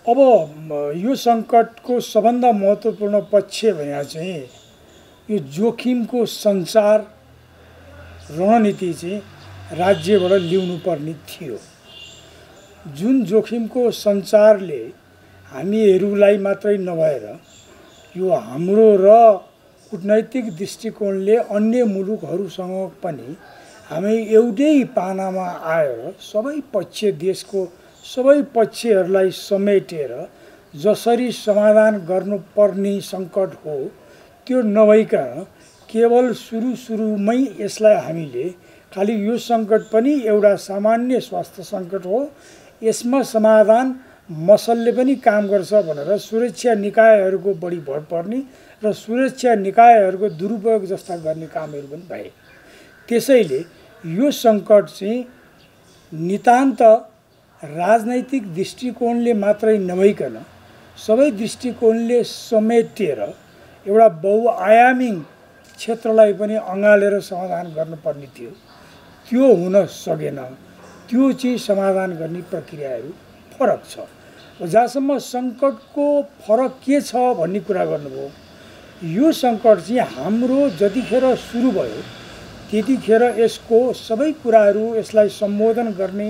अब यो सङ्कटको सबभन्दा महत्त्वपूर्ण पक्ष भने चाहिँ यो जोखिमको सञ्चार रणनीति चाहिँ राज्यबाट ल्याउनुपर्ने थियो। जुन जोखिमको सञ्चारले हामीहरूलाई मात्रै नभएर यो हाम्रो र कूटनैतिक दृष्टिकोणले अन्य मुलुकहरूसँग पनि हामी एउटै पानामा आएर सबै पक्ष देशको सबै पक्षहरूलाई समेटेर जसरी समाधान गर्नुपर्ने सङ्कट हो त्यो नभइकन केवल सुरुमै यसलाई हामीले खालि यो सङ्कट पनि एउटा सामान्य स्वास्थ्य सङ्कट हो, यसमा समाधान मसलले पनि काम गर्छ भनेर सुरक्षा निकायहरूको बढी भर पर्ने र सुरक्षा निकायहरूको दुरुपयोग जस्ता गर्ने कामहरू पनि भए। त्यसैले यो सङ्कट चाहिँ नितान्त राजनैतिक दृष्टिकोणले मात्रै नभइकन सबै दृष्टिकोणले समेटेर एउटा बहुआयामी क्षेत्रलाई पनि अँगालेर समाधान गर्नुपर्ने थियो। त्यो हुन सकेन। त्यो चाहिँ समाधान गर्ने प्रक्रियाहरू फरक छ। जहाँसम्म सङ्कटको फरक के छ भन्ने कुरा गर्नुभयो, यो सङ्कट चाहिँ हाम्रो जतिखेर सुरु भयो त्यतिखेर यसको सबै कुराहरू यसलाई सम्बोधन गर्ने,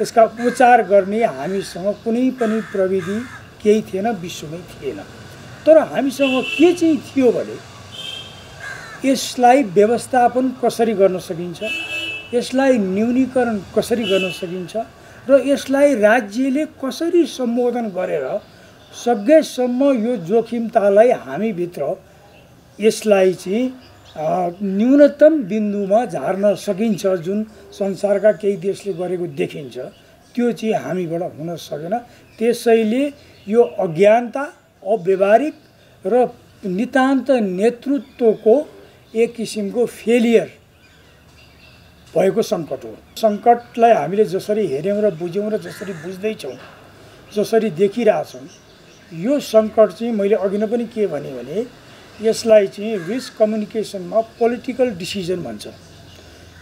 यसका उपचार गर्ने हामीसँग कुनै पनि प्रविधि केही थिएन, विश्वमै थिएन। तर हामीसँग के चाहिँ थियो भने यसलाई व्यवस्थापन कसरी गर्न सकिन्छ, यसलाई न्यूनीकरण कसरी गर्न सकिन्छ र यसलाई राज्यले कसरी सम्बोधन गरेर सकेसम्म यो जोखिमतालाई हामीभित्र यसलाई चाहिँ न्यूनतम बिन्दुमा झार्न सकिन्छ। जुन संसारका केही देशले गरेको देखिन्छ त्यो चाहिँ हामीबाट हुन सकेन। त्यसैले यो अज्ञानता, अव्यावहारिक र नितान्त नेतृत्वको एक किसिमको फेलियर भएको सङ्कट हो। सङ्कटलाई हामीले जसरी हेऱ्यौँ र बुझ्यौँ र जसरी बुझ्दैछौँ, जसरी देखिरहेछौँ, यो सङ्कट चाहिँ मैले अघि नै पनि के भने यसलाई चाहिँ रिस्क कम्युनिकेसनमा पोलिटिकल डिसिजन भन्छ।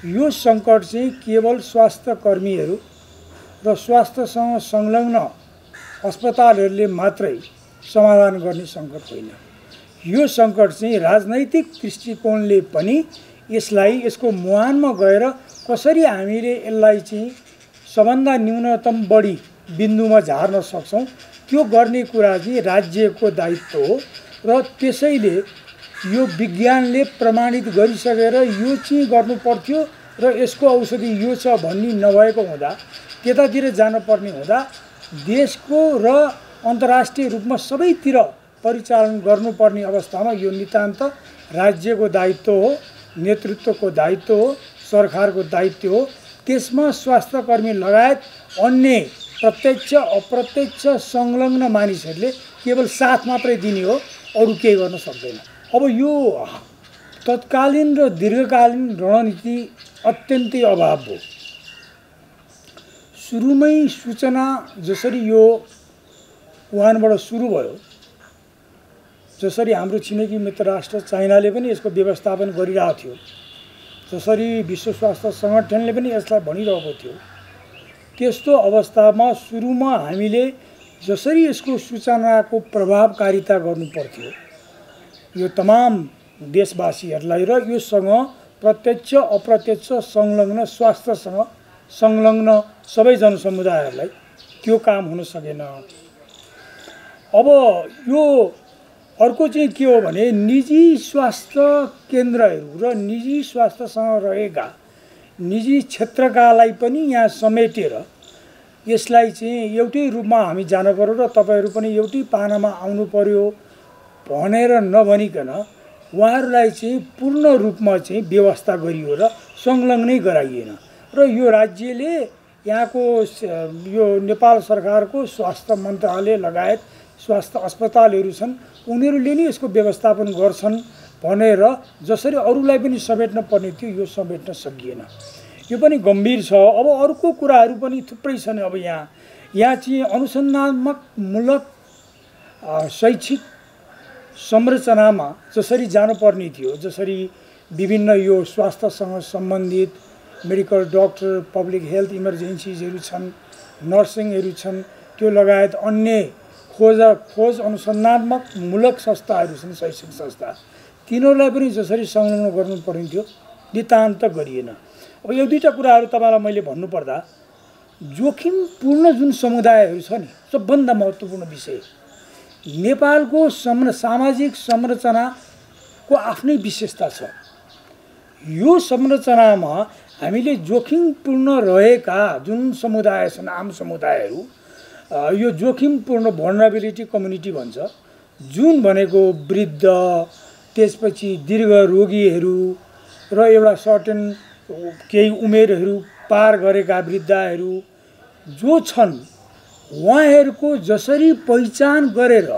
यो सङ्कट चाहिँ केवल स्वास्थ्य कर्मीहरू र स्वास्थ्यसँग संलग्न अस्पतालहरूले मात्रै समाधान गर्ने सङ्कट होइन। यो सङ्कट चाहिँ राजनैतिक दृष्टिकोणले पनि यसलाई यसको मुहानमा गएर कसरी हामीले यसलाई चाहिँ सबभन्दा न्यूनतम बढी बिन्दुमा झार्न सक्छौँ त्यो गर्ने कुरा चाहिँ राज्यको दायित्व हो। र त्यसैले यो विज्ञानले प्रमाणित गरिसकेर यो चाहिँ गर्नुपर्थ्यो र यसको औषधि यो छ भन्ने नभएको हुँदा, त्यतातिर जानुपर्ने हुँदा देशको र अन्तर्राष्ट्रिय रूपमा सबैतिर परिचालन गर्नुपर्ने अवस्थामा यो नितान्त राज्यको दायित्व हो, नेतृत्वको दायित्व हो, सरकारको दायित्व हो। त्यसमा स्वास्थ्यकर्मी लगायत अन्य प्रत्यक्ष अप्रत्यक्ष संलग्न मानिसहरूले केवल साथ मात्रै दिने हो, अरू केही गर्न सक्दैन। अब यो तत्कालीन र दीर्घकालीन रणनीति अत्यन्तै अभाव हो। सुरुमै सूचना जसरी यो वुहानबाट सुरु भयो, जसरी हाम्रो छिमेकी मित्र राष्ट्र चाइनाले पनि यसको व्यवस्थापन गरिरहेको थियो, जसरी विश्व स्वास्थ्य सङ्गठनले पनि यसलाई भनिरहेको थियो, त्यस्तो अवस्थामा सुरुमा हामीले जसरी यसको सूचनाको प्रभावकारिता गर्नुपर्थ्यो यो तमाम देशवासीहरूलाई र योसँग प्रत्यक्ष अप्रत्यक्ष संलग्न स्वास्थ्यसँग संलग्न सबै जनसमुदायहरूलाई, त्यो काम हुन सकेन। अब यो अर्को चाहिँ के हो भने निजी स्वास्थ्य केन्द्रहरू र निजी स्वास्थ्यसँग रहेका निजी क्षेत्रकालाई पनि यहाँ समेटेर यसलाई चाहिँ एउटै रूपमा हामी जान पर्यो र तपाईँहरू पनि एउटै पानामा आउनु पर्यो भनेर नभनिकन उहाँहरूलाई चाहिँ पूर्ण रूपमा चाहिँ व्यवस्था गरियो र संलग्नै गराइएन। र यो राज्यले यहाँको यो नेपाल सरकारको स्वास्थ्य मन्त्रालय लगायत स्वास्थ्य अस्पतालहरू छन्, उनीहरूले नै यसको व्यवस्थापन गर्छन् भनेर जसरी अरूलाई पनि समेट्न पर्ने थियो यो समेट्न सकिएन। यो पनि गम्भीर छ। अब अर्को कुराहरू पनि थुप्रै छन्। अब यहाँ चाहिँ अनुसन्धानत्मक मूलक शैक्षिक संरचनामा जसरी जानुपर्ने थियो, जसरी विभिन्न यो स्वास्थ्यसँग सम्बन्धित मेडिकल डक्टर, पब्लिक हेल्थ इमर्जेन्सिजहरू छन्, नर्सिङहरू छन्, त्यो लगायत अन्य खोज अनुसन्धात्मक मूलक संस्थाहरू छन्, शैक्षिक संस्था, तिनीहरूलाई पनि जसरी संलग्न गर्नु परिन्थ्यो नितान्त गरिएन। अब यो दुईवटा कुराहरू तपाईँलाई मैले भन्नुपर्दा जोखिमपूर्ण जुन समुदायहरू छ नि, सबभन्दा महत्त्वपूर्ण विषय नेपालको सामाजिक संरचनाको आफ्नै विशेषता छ। यो संरचनामा हामीले जोखिमपूर्ण रहेका जुन समुदाय छन्, आम समुदायहरू, यो जोखिमपूर्ण भल्नरेबिलिटी कम्युनिटी भन्छ, जुन भनेको वृद्ध, त्यसपछि दीर्घ रोगीहरू र एउटा सर्टेन केही उमेरहरू पार गरेका वृद्धहरू जो छन्, उहाँहरूको जसरी पहिचान गरेर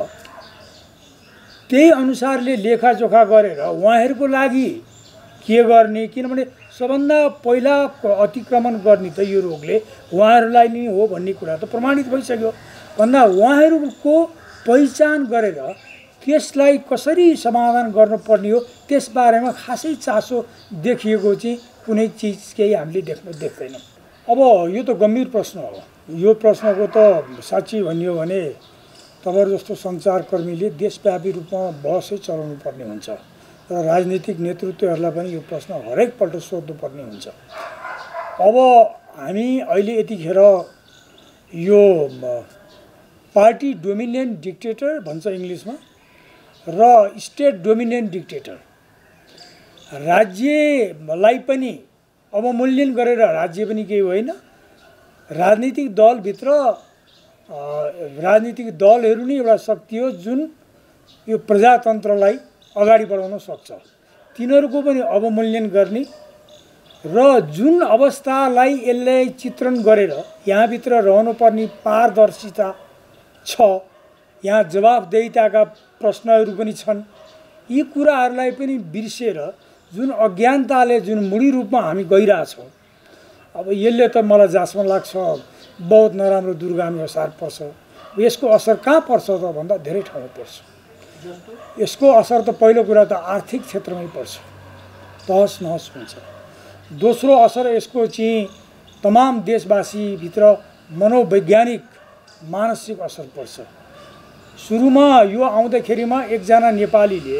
त्यही अनुसारले लेखाजोखा गरेर उहाँहरूको लागि के गर्ने, किनभने सबभन्दा पहिला अतिक्रमण गर्ने त यो रोगले उहाँहरूलाई नै हो भन्ने कुरा त प्रमाणित भइसक्यो। भन्दा उहाँहरूको पहिचान गरेर त्यसलाई कसरी समाधान गर्नुपर्ने हो त्यसबारेमा खासै चासो देखिएको चाहिँ कुनै चिज केही हामीले देख्दैनौँ। अब यो त गम्भीर प्रश्न हो। यो प्रश्नको त साँच्ची भनियो भने तपाईँहरू जस्तो सञ्चारकर्मीले देशव्यापी रूपमा बहसै चलाउनु पर्ने हुन्छ र राजनीतिक नेतृत्वहरूलाई पनि यो प्रश्न हरेकपल्ट सोध्नुपर्ने हुन्छ। अब हामी अहिले यतिखेर यो पार्टी डोमिनेन्ट डिक्टेटर भन्छ इङ्ग्लिसमा र स्टेट डोमिनेन्ट डिक्टेटर, राज्यलाई पनि अवमूल्यन गरेर राज्य पनि केही होइन, राजनीतिक दलभित्र राजनीतिक दलहरू नै एउटा शक्ति हो जुन यो प्रजातन्त्रलाई अगाडि बढाउन सक्छ। तिनीहरूको पनि अवमूल्यन गर्ने र जुन अवस्थालाई यसले चित्रण गरेर यहाँभित्र रहनुपर्ने पारदर्शिता छ, यहाँ जवाफदेहिताका प्रश्नहरू पनि छन्, यी कुराहरूलाई पनि बिर्सेर जुन अज्ञानताले जुन मुडी रूपमा हामी गइरहेछौँ, अब यसले त मलाई जहाँसम्म लाग्छ बहुत नराम्रो दूरगामी असर पर्छ। यसको असर कहाँ पर्छ त भन्दा धेरै ठाउँमा पर्छ। यसको असर त पहिलो कुरा त आर्थिक क्षेत्रमै पर्छ, तहस नहस हुन्छ। दोस्रो असर यसको चाहिँ तमाम देशवासीभित्र मनोवैज्ञानिक मानसिक असर पर्छ। सुरुमा यो आउँदाखेरिमा एकजना नेपालीले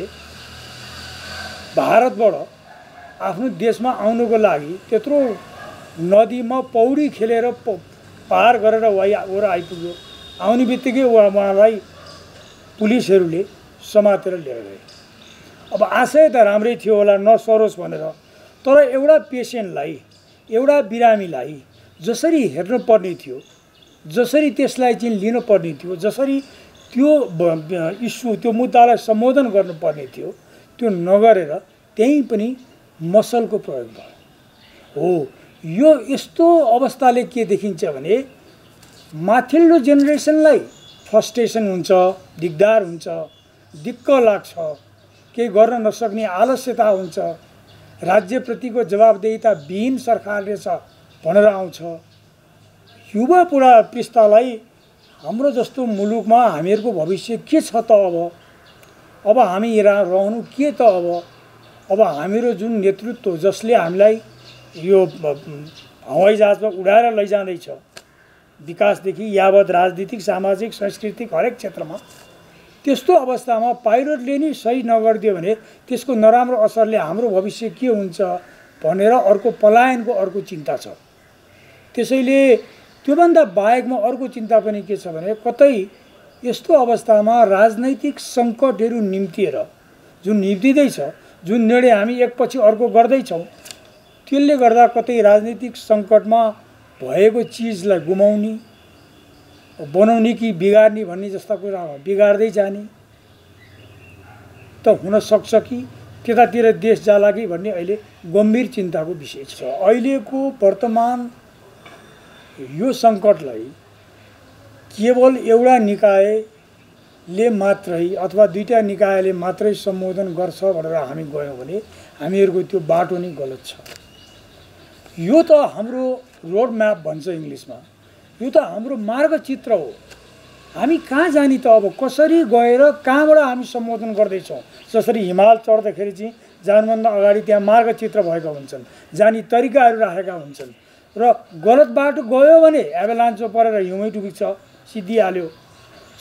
भारतबाट आफ्नो देशमा आउनुको लागि त्यत्रो नदीमा पौडी खेलेर पार गरेर वर आइपुग्यो। आउने बित्तिकै उहाँलाई पुलिसहरूले समातेर लिएर गए। अब आशय त राम्रै थियो होला, नसरोस् भनेर, तर एउटा पेसेन्टलाई, एउटा बिरामीलाई जसरी हेर्नुपर्ने थियो, जसरी त्यसलाई चाहिँ लिनुपर्ने थियो, जसरी त्यो इस्यु त्यो मुद्दालाई सम्बोधन गर्नुपर्ने थियो, त्यो नगरेर त्यहीँ पनि मसलको प्रयोग भयो। हो, यो यस्तो अवस्थाले के देखिन्छ भने माथिल्लो जेनेरेसनलाई फ्रस्ट्रेसन हुन्छ, दिगदार हुन्छ, दिक्क लाग्छ, केही गर्न नसक्ने आलस्यता हुन्छ, राज्यप्रतिको जवाबदेहिता विहीन सरकार रहेछ भनेर आउँछ। युवा पुरा पृष्ठलाई हाम्रो जस्तो मुलुकमा हामीहरूको भविष्य के छ त अब हामी रहनु के त अब हामीहरू जुन नेतृत्व जसले हामीलाई यो हवाईजहाजमा उडाएर लैजाँदैछ विकासदेखि यावत राजनीतिक, सामाजिक, सांस्कृतिक हरेक क्षेत्रमा, त्यस्तो अवस्थामा पाइलटले नै सही नगरिदियो भने त्यसको नराम्रो असरले हाम्रो भविष्य के हुन्छ भनेर अर्को पलायनको अर्को चिन्ता छ। त्यसैले त्योभन्दा बाहेकमा अर्को चिन्ता पनि के छ भने कतै यस्तो अवस्थामा राजनैतिक सङ्कटहरू निम्तिएर जुन निम्तिँदैछ, जुन निर्णय हामी एकपछि अर्को गर्दैछौँ, त्यसले गर्दा कतै राजनीतिक सङ्कटमा भएको चिजलाई गुमाउने, बनाउने कि बिगार्ने भन्ने जस्ता कुरामा बिगार्दै जाने त हुन सक्छ कि त्यतातिर देश जाला कि भन्ने अहिले गम्भीर चिन्ताको विषय छ। अहिलेको वर्तमान यो सङ्कटलाई केवल एउटा निकायले मात्रै अथवा दुईटा निकायले मात्रै सम्बोधन गर्छ भनेर हामी गयौँ भने हामीहरूको त्यो बाटो नै गलत छ। यो त हाम्रो रोड म्याप भन्छ इङ्ग्लिसमा, यो त हाम्रो मार्गचित्र हो। हामी कहाँ जाने त अब कसरी गएर कहाँबाट हामी सम्बोधन गर्दैछौँ। जसरी हिमाल चढ्दाखेरि चाहिँ जानुभन्दा अगाडि त्यहाँ मार्गचित्र भएका हुन्छन्, जाने तरिकाहरू राखेका हुन्छन् र गलत बाटो गयो भने एभालान्चो परेर हिउँमै डुबिन्छ, सिद्धिहाल्यो।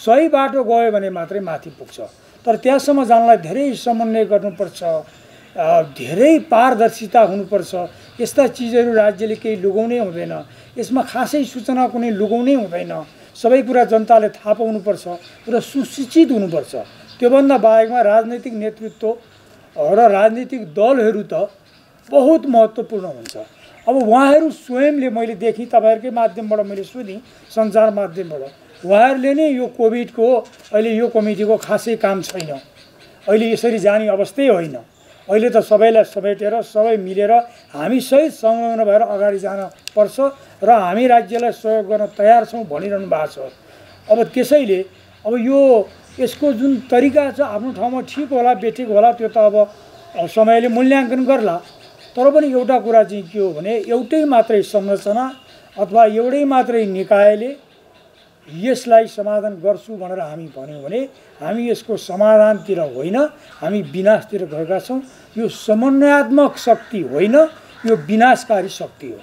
सही बाटो गयो भने मात्रै माथि पुग्छ। तर त्यहाँसम्म जानलाई धेरै समन्वय गर्नुपर्छ, धेरै पारदर्शिता हुनुपर्छ। यस्ता चिजहरू राज्यले केही लुगाउनै हुँदैन, यसमा खासै सूचना कुनै लुगाउनै हुँदैन। सबै कुरा जनताले थाहा पाउनुपर्छ र सुशिक्षित हुनुपर्छ। त्योभन्दा बाहेकमा राजनैतिक नेतृत्व र राजनीतिक दलहरू त बहुत महत्त्वपूर्ण हुन्छ। अब उहाँहरू स्वयंले मैले देखेँ, तपाईँहरूकै माध्यमबाट मैले सुनेँ, सञ्चार माध्यमबाट, उहाँहरूले नै यो कोभिडको अहिले यो कमिटीको खासै काम छैन, अहिले यसरी जाने अवस्थै होइन, अहिले त सबैलाई समेटेर सबै मिलेर हामी सहित संलग्न भएर अगाडि जान पर्छ र हामी राज्यलाई सहयोग गर्न तयार छौँ भनिरहनु भएको छ। अब त्यसैले अब यो यसको जुन तरिका छ आफ्नो ठाउँमा ठिक होला बेठिक होला त्यो त अब समयले मूल्याङ्कन गर्ला। तर पनि एउटा कुरा चाहिँ के हो भने एउटै मात्रै संरचना अथवा एउटै मात्रै निकायले यसलाई समाधान गर्छु भनेर हामी भन्यौँ भने हामी यसको समाधानतिर होइन, हामी विनाशतिर गएका छौँ। यो समन्वयात्मक शक्ति होइन, यो विनाशकारी शक्ति हो।